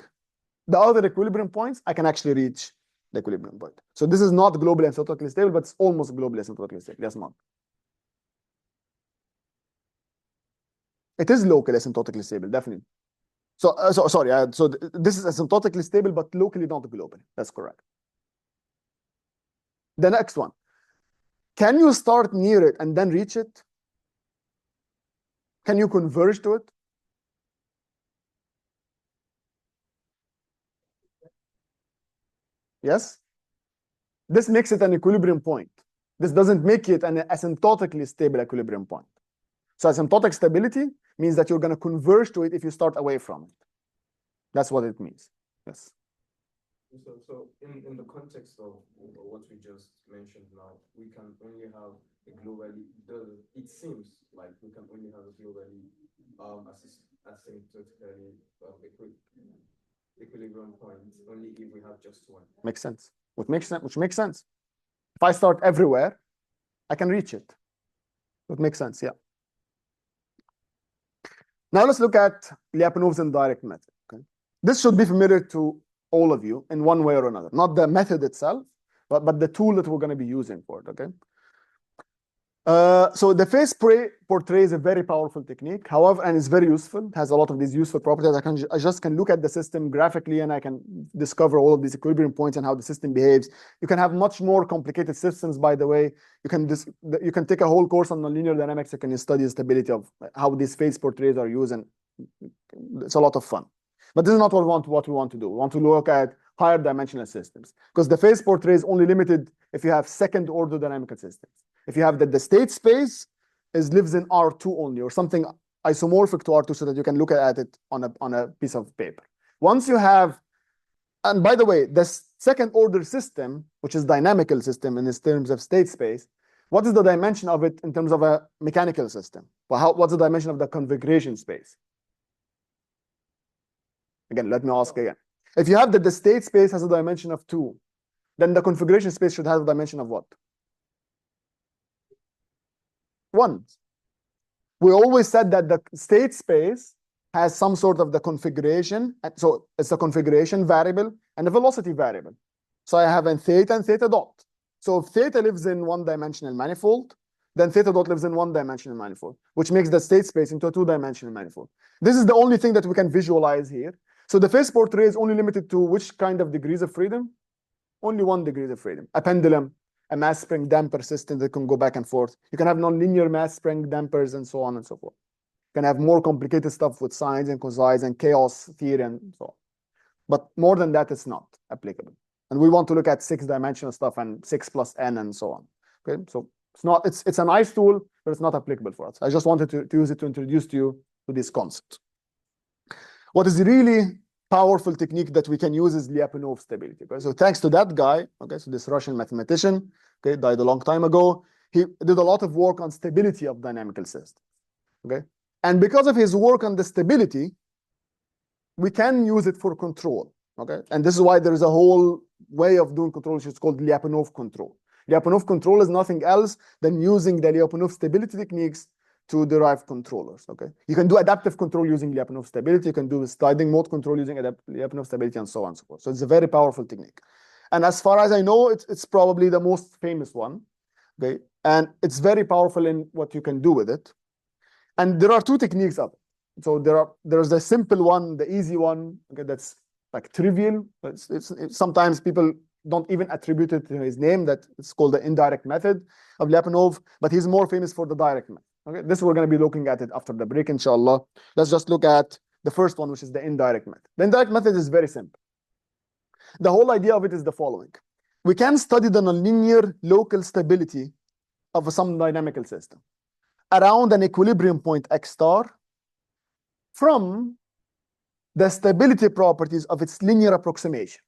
the other equilibrium points, I can actually reach the equilibrium point. So this is not globally asymptotically stable, but it's almost globally asymptotically stable. Yes, Mark. It is locally asymptotically stable, definitely. So this is asymptotically stable, but locally not globally. That's correct. The next one. Can you start near it and then reach it? Can you converge to it? Yes? This makes it an equilibrium point. This doesn't make it an asymptotically stable equilibrium point. So asymptotic stability means that you're going to converge to it if you start away from it. That's what it means. Yes. So in the context of what we just mentioned now, we can only have a globally, it seems like we can only have a globally asymptotically equilibrium point only if we have just one. Makes sense. Which makes sense. If I start everywhere, I can reach it. It makes sense, yeah. Now let's look at Lyapunov's indirect method. Okay? This should be familiar to all of you in one way or another. Not the method itself, but the tool that we're going to be using for it, okay? So the phase portrait is a very powerful technique, however, and it's very useful. It has a lot of these useful properties. I just can look at the system graphically and I can discover all of these equilibrium points and how the system behaves. You can have much more complicated systems, by the way. You can take a whole course on nonlinear dynamics. You can study the stability of how these phase portraits are used, and it's a lot of fun. But this is not what we want to do. We want to look at higher dimensional systems, because the phase portrait is only limited if you have second order dynamical systems. If you have that the state space lives in R2 only, or something isomorphic to R2, so that you can look at it on a piece of paper. Once you have, and by the way, the second order system, which is dynamical system in terms of state space, what is the dimension of it in terms of a mechanical system? Well, what's the dimension of the configuration space? Again, let me ask again. If you have that the state space has a dimension of 2, then the configuration space should have a dimension of what? 1. We always said that the state space has some sort of the configuration. So it's a configuration variable and a velocity variable. So I have a theta and theta dot. So if theta lives in one-dimensional manifold, then theta dot lives in one-dimensional manifold, which makes the state space into a two-dimensional manifold. This is the only thing that we can visualize here. So the phase portrait is only limited to which kind of degrees of freedom? Only 1 degree of freedom. A pendulum, a mass spring damper system that can go back and forth. You can have nonlinear mass spring dampers and so on and so forth. You can have more complicated stuff with sines and cosines and chaos theory and so on. But more than that, it's not applicable. And we want to look at 6-dimensional stuff and 6 plus n and so on. Okay, so it's a nice tool, but it's not applicable for us. I just wanted to use it to introduce you to this concept. What is really powerful technique that we can use is Lyapunov stability. Okay? So thanks to that guy, okay, so this Russian mathematician, okay, died a long time ago. He did a lot of work on stability of dynamical systems. Okay, and because of his work on the stability, we can use it for control. Okay, and this is why there is a whole way of doing control, which is called Lyapunov control. Lyapunov control is nothing else than using the Lyapunov stability techniques to derive controllers. Okay, you can do adaptive control using Lyapunov stability. You can do sliding mode control using Lyapunov stability, and so on and so forth. So it's a very powerful technique. And as far as I know, it's probably the most famous one. Okay, and it's very powerful in what you can do with it. And there are 2 techniques of it. So there's the simple one, the easy one. Okay, that's like trivial. It's sometimes people don't even attribute it to his name. That it's called the indirect method of Lyapunov, but he's more famous for the direct method. Okay, this we're going to be looking at it after the break, inshallah. Let's just look at the first one, which is the indirect method. The indirect method is very simple. The whole idea of it is the following. We can study the nonlinear local stability of some dynamical system around an equilibrium point x star from the stability properties of its linear approximation.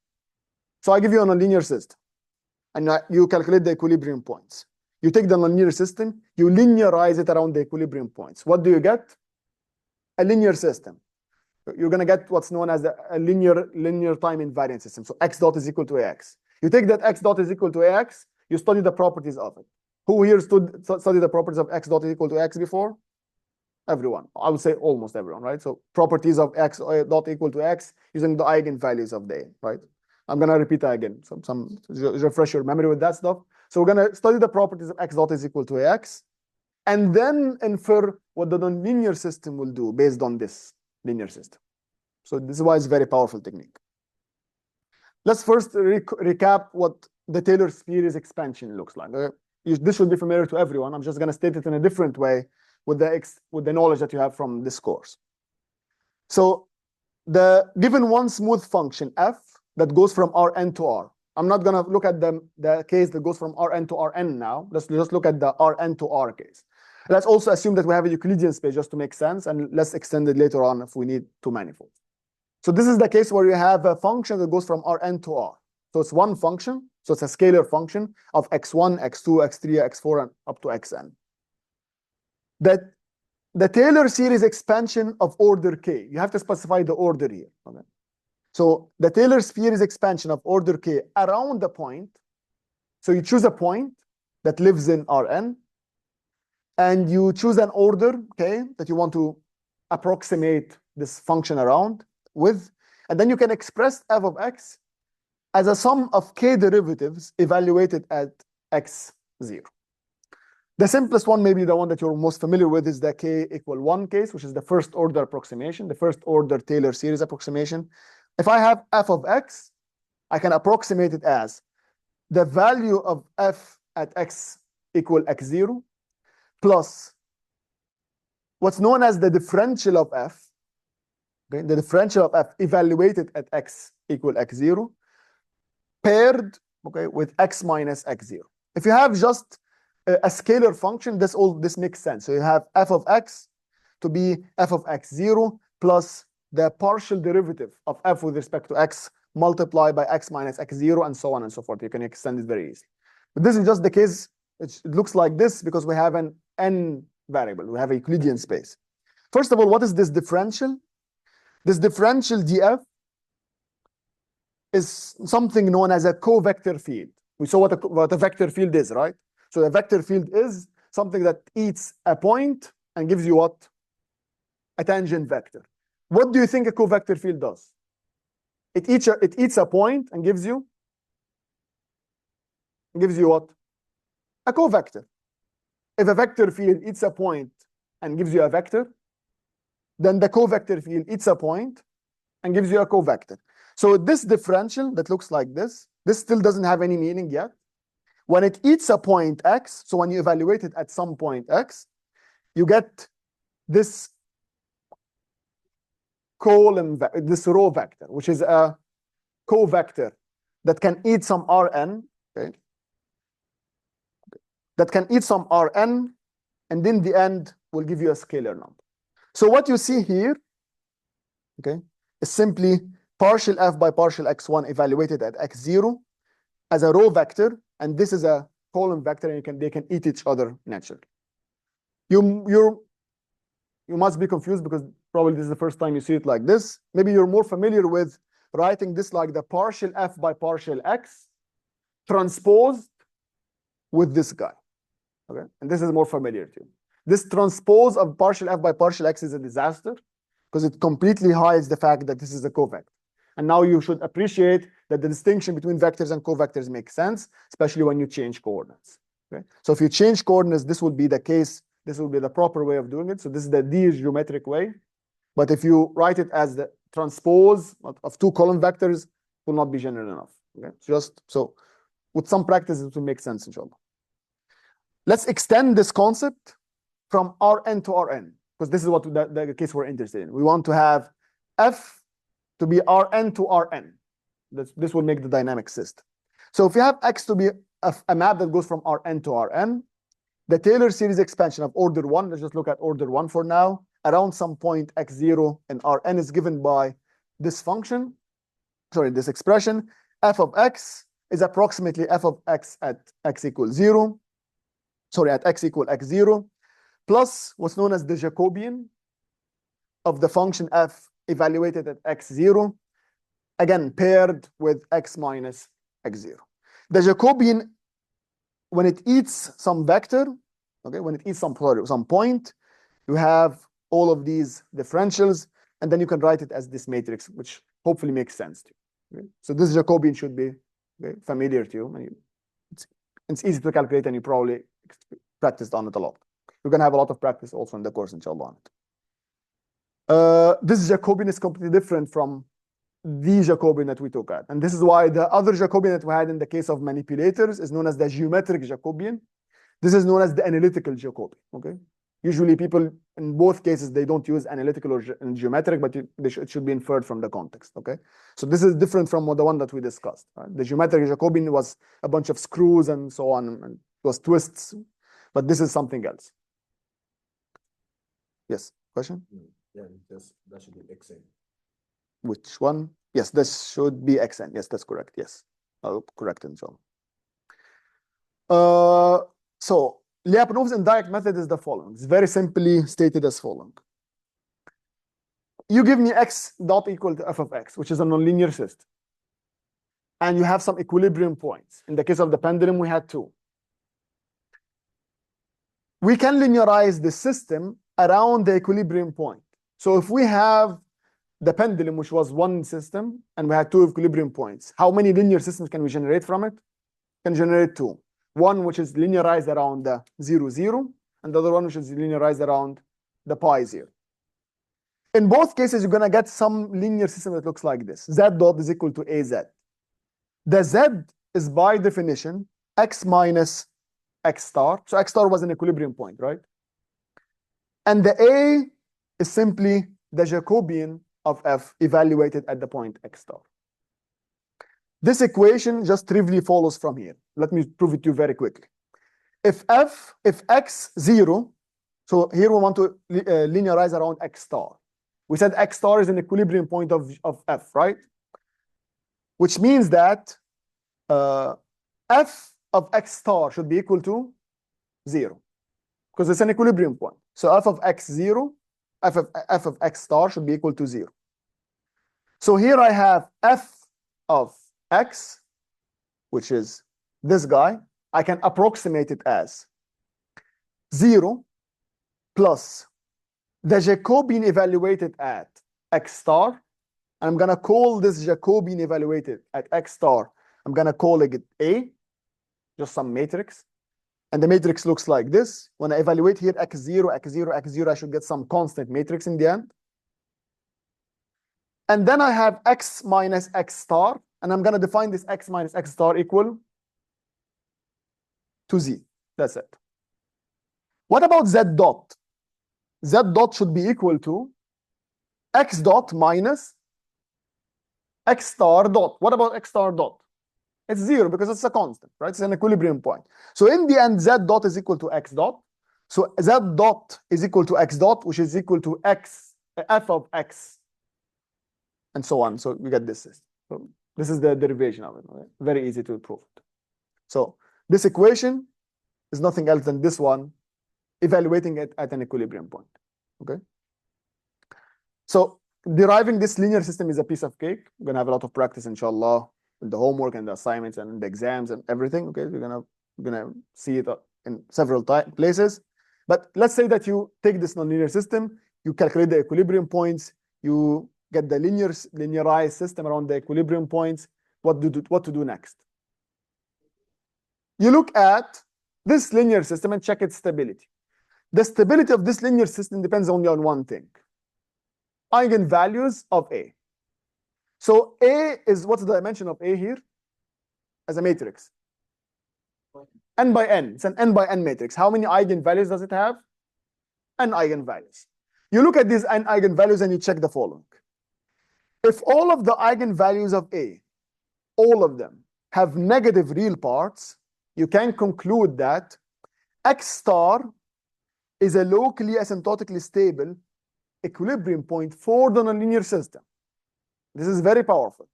So I give you a nonlinear system, and you calculate the equilibrium points. You take the nonlinear system, you linearize it around the equilibrium points. What do you get? A linear system. You're going to get what's known as a linear time invariant system. So x dot is equal to ax. You take that x dot is equal to ax, you study the properties of it. Who here studied the properties of x dot is equal to x before? Everyone. I would say almost everyone, right? So properties of x dot equal to x using the eigenvalues of the A, right? I'm going to repeat that again. Some refresh your memory with that stuff. So we're going to study the properties of x dot is equal to ax, and then infer what the nonlinear system will do based on this linear system. So this is why it's a very powerful technique. let's first recap what the Taylor series expansion looks like. This should be familiar to everyone. I'm just going to state it in a different way with the knowledge that you have from this course. So the given one smooth function f that goes from Rn to R. I'm not going to look at the case that goes from Rn to Rn now. Let's just look at the Rn to R case. Let's also assume that we have a Euclidean space just to make sense, and let's extend it later on if we need two manifolds. So this is the case where you have a function that goes from Rn to R. So it's one function, so it's a scalar function of x1, x2, x3, x4, and up to xn. The Taylor series expansion of order k, you have to specify the order here. Okay? So the Taylor series expansion of order k around the point, so you choose a point that lives in Rn, and you choose an order, okay, that you want to approximate this function around with, and then you can express f of x as a sum of k derivatives evaluated at x0. The simplest one, maybe the one that you're most familiar with, is the k equal 1 case, which is the first order approximation, the first order Taylor series approximation. If I have f of x, I can approximate it as the value of f at x equal x0 plus what's known as the differential of f, okay, the differential of f evaluated at x equal x0 paired, okay, with x minus x0. If you have just a scalar function, this makes sense. So you have f of x to be f of x0 plus the partial derivative of f with respect to x multiplied by x minus x0 and so on and so forth. You can extend it very easily. But this is just the case. It looks like this because we have an n variable. We have a Euclidean space. First of all, what is this differential? This differential df is something known as a covector field. We saw what a vector field is, right? So a vector field is something that eats a point and gives you what? A tangent vector. What do you think a covector field does? It eats a point and gives you what? A covector. If a vector field eats a point and gives you a vector, then the covector field eats a point and gives you a covector. So this differential that looks like this still doesn't have any meaning yet. When it eats a point x, so when you evaluate it at some point x, you get this this row vector, which is a covector that can eat some Rn, okay? That can eat some Rn, and in the end will give you a scalar number. So what you see here, okay, is simply partial f by partial x1 evaluated at x0 as a row vector, and this is a column vector, and they can eat each other naturally. You must be confused because probably this is the first time you see it like this. Maybe you're more familiar with writing this like the partial f by partial x transposed with this guy. Okay, and this is more familiar to you. This transpose of partial f by partial x is a disaster because it completely hides the fact that this is a covector. And now you should appreciate that the distinction between vectors and covectors makes sense, especially when you change coordinates. Okay, so if you change coordinates, this would be the case. This will be the proper way of doing it. So this is the geometric way. But if you write it as the transpose of two column vectors, it will not be general enough. Okay, so with some practice, it will make sense, inshallah. Let's extend this concept from Rn to Rn, because this is what the case we're interested in. We want to have f to be Rn to Rn. This will make the dynamic system. So if you have x to be a map that goes from Rn to Rn, the Taylor series expansion of order 1, let's just look at order 1 for now, around some point x0 and Rn is given by this function, this expression, f of x is approximately f of x at x equals 0, at x equal x0, plus what's known as the Jacobian of the function f evaluated at x0, again paired with x minus x0. The Jacobian, when it eats some vector, okay, when it eats some point, you have all of these differentials, and then you can write it as this matrix, which hopefully makes sense to you. Okay? So this Jacobian should be familiar to you. It's easy to calculate, and you probably practiced on it a lot. You're going to have a lot of practice also in the course, inshallah, on it. This Jacobian is completely different from the Jacobian that we took at. And this is why the other Jacobian that we had in the case of manipulators is known as the geometric Jacobian. This is known as the analytical Jacobian, okay? Usually people, in both cases, they don't use analytical or geometric, but it should be inferred from the context, okay? So this is different from the one that we discussed. Right? The geometric Jacobian was a bunch of screws and so on, and it was twists, but this is something else. Yes, question? Yeah, that should be XN. Which one? Yes, this should be XN. Yes, that's correct. Yes, I'll correct it, John. So Lyapunov's indirect method is the following. It's very simply stated as following. You give me x dot equal to f of x, which is a nonlinear system. And you have some equilibrium points. In the case of the pendulum, we had 2. We can linearize the system around the equilibrium point. So if we have the pendulum, which was one system, and we had 2 equilibrium points, how many linear systems can we generate from it? Can generate 2. One which is linearized around the 0, 0, and the other one which is linearized around the pi 0. In both cases, you're going to get some linear system that looks like this. Z dot is equal to AZ. The Z is by definition x minus x star. So x star was an equilibrium point, right? And the A is simply the Jacobian of f evaluated at the point x star. This equation just trivially follows from here. Let me prove it to you very quickly. If x 0, so here we want to linearize around x star. We said x star is an equilibrium point of f, right? Which means that f of x star should be equal to 0 because it's an equilibrium point. So f of x 0, f of x star should be equal to 0. So here I have f of x, which is this guy. I can approximate it as 0 plus the Jacobian evaluated at x star. And I'm going to call this Jacobian evaluated at x star, I'm going to call it A, just some matrix. And the matrix looks like this. When I evaluate here x0, x0, x0, I should get some constant matrix in the end. And then I have x minus x star. And I'm going to define this x minus x star equal to z. That's it. What about z dot? Z dot should be equal to x dot minus x star dot. What about x star dot? It's 0 because it's a constant, right? It's an equilibrium point. So in the end, z dot is equal to x dot. So z dot is equal to x dot, which is equal to x, f of x, and so on. So we get this system. So this is the derivation of it. Okay? Very easy to prove it. So this equation is nothing else than this one, evaluating it at an equilibrium point. Okay. So deriving this linear system is a piece of cake. We're gonna have a lot of practice, inshallah, in the homework and the assignments and in the exams and everything. Okay, we're gonna see it in several places. But let's say that you take this nonlinear system, you calculate the equilibrium points, you get the linearized system around the equilibrium points. What to do next? You look at this linear system and check its stability. The stability of this linear system depends only on one thing: eigenvalues of A. So A is, what's the dimension of A here? As a matrix. N by N. It's an N by N matrix. How many eigenvalues does it have? N eigenvalues. You look at these N eigenvalues and you check the following. If all of the eigenvalues of A, all of them, have negative real parts, you can conclude that X star is a locally asymptotically stable equilibrium point for the nonlinear system. This is very powerful.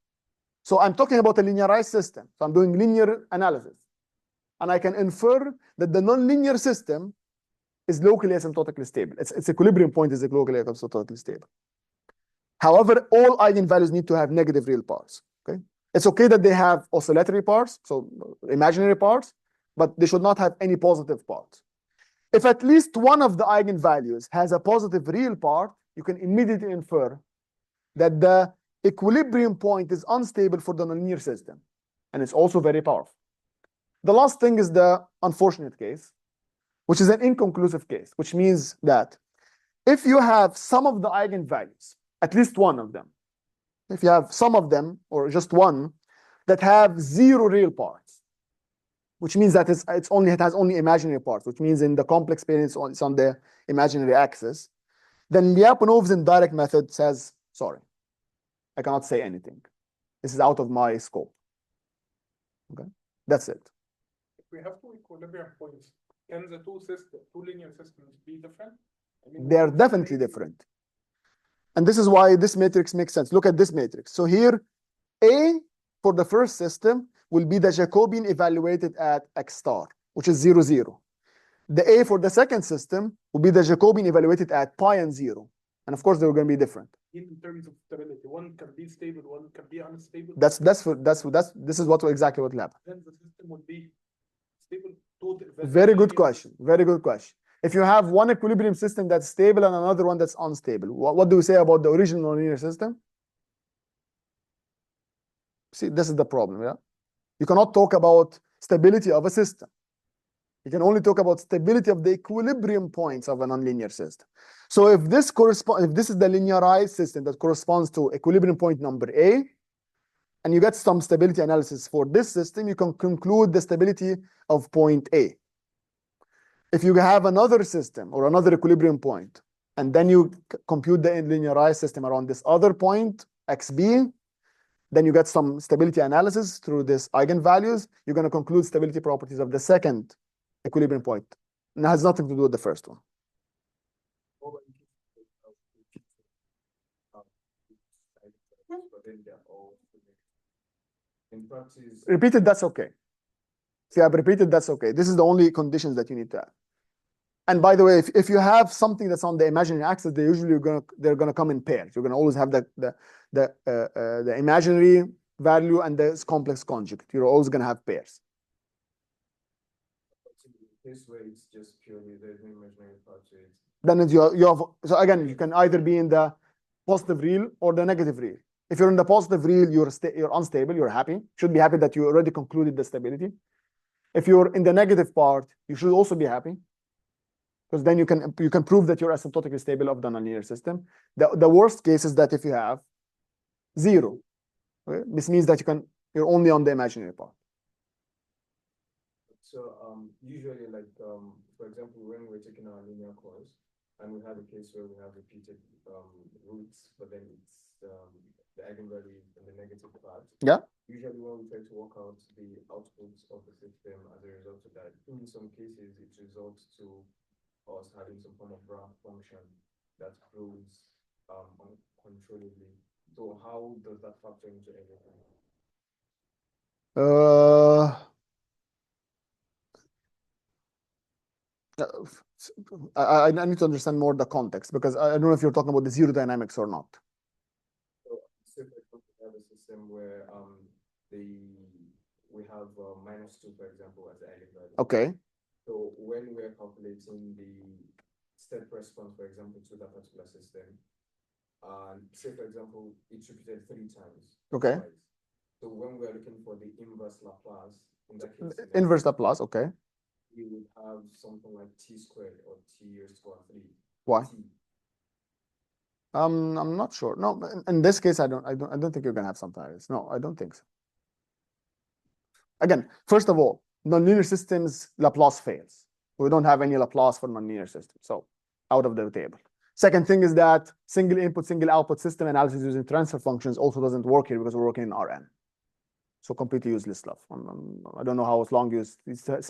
So I'm talking about a linearized system. So I'm doing linear analysis. And I can infer that the nonlinear system is locally asymptotically stable. Its equilibrium point is locally asymptotically stable. However, all eigenvalues need to have negative real parts. Okay? It's okay that they have oscillatory parts, so imaginary parts, but they should not have any positive parts. If at least one of the eigenvalues has a positive real part, you can immediately infer that the equilibrium point is unstable for the nonlinear system. And it's also very powerful. The last thing is the unfortunate case, which is an inconclusive case, which means that if you have some of the eigenvalues, at least one of them, if you have some of them or just one that have zero real parts, which means that it has only imaginary parts, which means in the complex plane it's on the imaginary axis, then Lyapunov's indirect method says, sorry, I cannot say anything. This is out of my scope. Okay, that's it. If we have two equilibrium points, can the two linear systems be different? I mean, They are definitely different. And this is why this matrix makes sense. Look at this matrix. So here, A for the first system will be the Jacobian evaluated at x star, which is 0, 0. The A for the second system will be the Jacobian evaluated at pi and 0. And of course, they're going to be different. in terms of stability, one can be stable, one can be unstable. This is exactly what will happen. Then the system would be stable. Two Very good question. Very good question. If you have one equilibrium system that's stable and another one that's unstable, what do we say about the original linear system? See, this is the problem, yeah? You cannot talk about stability of a system. You can only talk about stability of the equilibrium points of a nonlinear system. So if this is the linearized system that corresponds to equilibrium point number A, and you get some stability analysis for this system, you can conclude the stability of point A. If you have another system or another equilibrium point, and then you compute the linearized system around this other point, XB, then you get some stability analysis through this eigenvalues. You're going to conclude stability properties of the second equilibrium point. And it has nothing to do with the first one. In practice, Repeated, that's okay. See, I've repeated, that's okay. This is the only conditions that you need to have. And by the way, if you have something that's on the imaginary axis, they're gonna come in pairs. You're gonna always have the imaginary value and the complex conjugate. You're always gonna have pairs. in this way, it's just purely there's no imaginary part to it. Then you have, so again, you can either be in the positive real or the negative real. If you're in the positive real, you're unstable, you're happy. Should be happy that you already concluded the stability. If you're in the negative part, you should also be happy, because then you can prove that you're asymptotically stable of the nonlinear system. The worst case is that if you have 0, okay? This means that you're only on the imaginary part. So usually, like for example, when we're taking our linear course, and we have a case where we have repeated roots, but then it's the eigenvalue in the negative part. Yeah. Usually, when we try to work out the outputs of the system as a result of that, in some cases, it results to us having some form of graph function that grows uncontrollably. So how does that factor into everything? I need to understand more the context, because I don't know if you're talking about the zero dynamics or not. So, say for example, we have a system where we have -2, for example, as the eigenvalue. Okay. So when we're calculating the step response, for example, to that particular system, say for example, it's repeated 3 times. Okay. Twice. So when we're looking for the inverse Laplace, in that case, Inverse Laplace, okay. we would have something like t squared or t raised to 3. Why? T. I'm not sure. No, in this case, I don't think you're gonna have something like this. No, I don't think so. Again, first of all, nonlinear systems, Laplace fails. We don't have any Laplace for nonlinear systems, so out of the table. Second thing is that single input, single output system analysis using transfer functions also doesn't work here because we're working in Rn. So completely useless stuff. I don't know how long you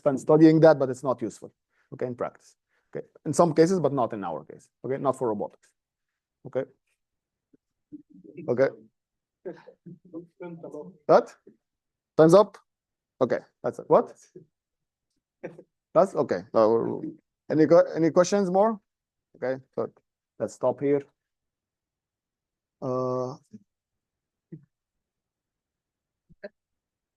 spend studying that, but it's not useful, okay, in practice. Okay, in some cases, but not in our case. Okay, not for robotics. Okay. Okay. What? Time's up? Okay, that's it. What? That's okay. Any questions more? Okay, so let's stop here.